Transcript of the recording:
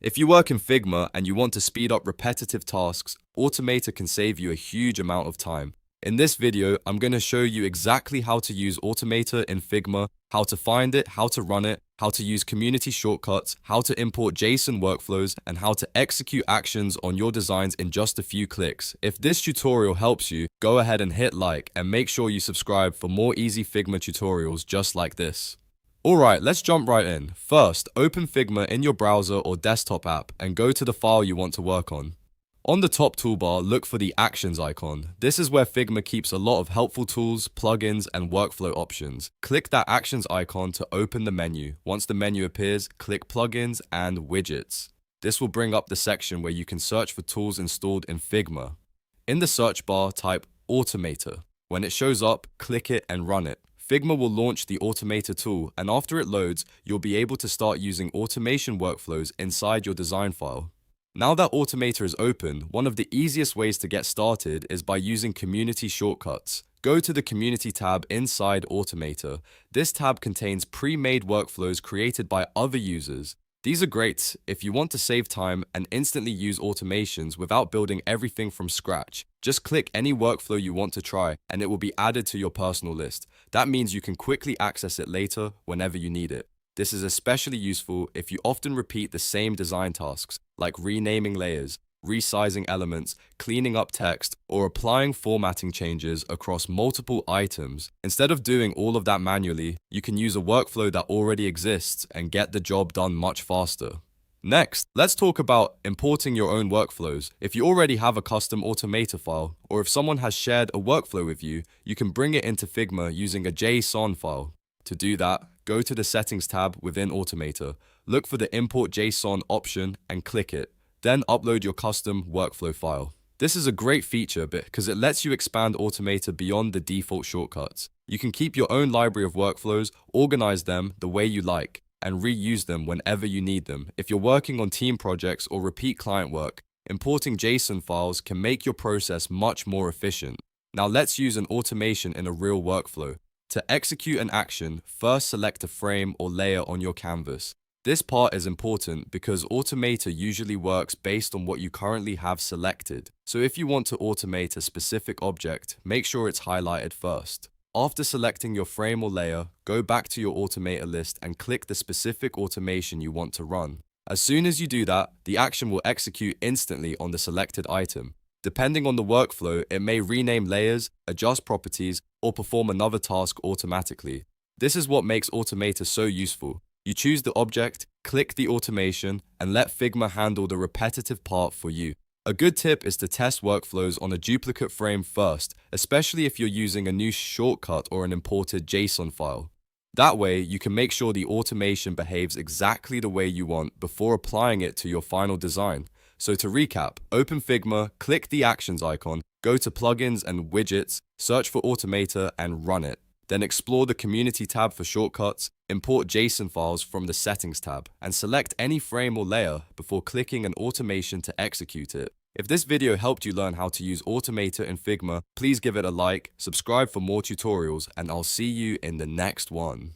If you work in Figma and you want to speed up repetitive tasks, Automator can save you a huge amount of time. In this video, I'm going to show you exactly how to use Automator in Figma, how to find it, how to run it, how to use community shortcuts, how to import JSON workflows, and how to execute actions on your designs in just a few clicks. If this tutorial helps you, go ahead and hit like and make sure you subscribe for more easy Figma tutorials just like this. Alright, let's jump right in. First, open Figma in your browser or desktop app and go to the file you want to work on. On the top toolbar, look for the Actions icon. This is where Figma keeps a lot of helpful tools, plugins, and workflow options. Click that Actions icon to open the menu. Once the menu appears, click Plugins and Widgets. This will bring up the section where you can search for tools installed in Figma. In the search bar, type Automator. When it shows up, click it and run it. Figma will launch the Automator tool, and after it loads, you'll be able to start using automation workflows inside your design file. Now that Automator is open, one of the easiest ways to get started is by using community shortcuts. Go to the Community tab inside Automator. This tab contains pre-made workflows created by other users. These are great if you want to save time and instantly use automations without building everything from scratch. Just click any workflow you want to try and it will be added to your personal list. That means you can quickly access it later whenever you need it. This is especially useful if you often repeat the same design tasks, like renaming layers, resizing elements, cleaning up text, or applying formatting changes across multiple items. Instead of doing all of that manually, you can use a workflow that already exists and get the job done much faster. Next, let's talk about importing your own workflows. If you already have a custom Automator file, or if someone has shared a workflow with you, you can bring it into Figma using a JSON file. To do that, go to the Settings tab within Automator, look for the Import JSON option and click it. Then upload your custom workflow file. This is a great feature because it lets you expand Automator beyond the default shortcuts. You can keep your own library of workflows, organize them the way you like, and reuse them whenever you need them. If you're working on team projects or repeat client work, importing JSON files can make your process much more efficient. Now let's use an automation in a real workflow. To execute an action, first select a frame or layer on your canvas. This part is important because Automator usually works based on what you currently have selected. So if you want to automate a specific object, make sure it's highlighted first. After selecting your frame or layer, go back to your Automator list and click the specific automation you want to run. As soon as you do that, the action will execute instantly on the selected item. Depending on the workflow, it may rename layers, adjust properties, or perform another task automatically. This is what makes Automator so useful. You choose the object, click the automation, and let Figma handle the repetitive part for you. A good tip is to test workflows on a duplicate frame first, especially if you're using a new shortcut or an imported JSON file. That way, you can make sure the automation behaves exactly the way you want before applying it to your final design. So to recap, open Figma, click the Actions icon, go to Plugins and Widgets, search for Automator and run it. Then explore the Community tab for shortcuts, import JSON files from the Settings tab, and select any frame or layer before clicking an automation to execute it. If this video helped you learn how to use Automator in Figma, please give it a like, subscribe for more tutorials, and I'll see you in the next one.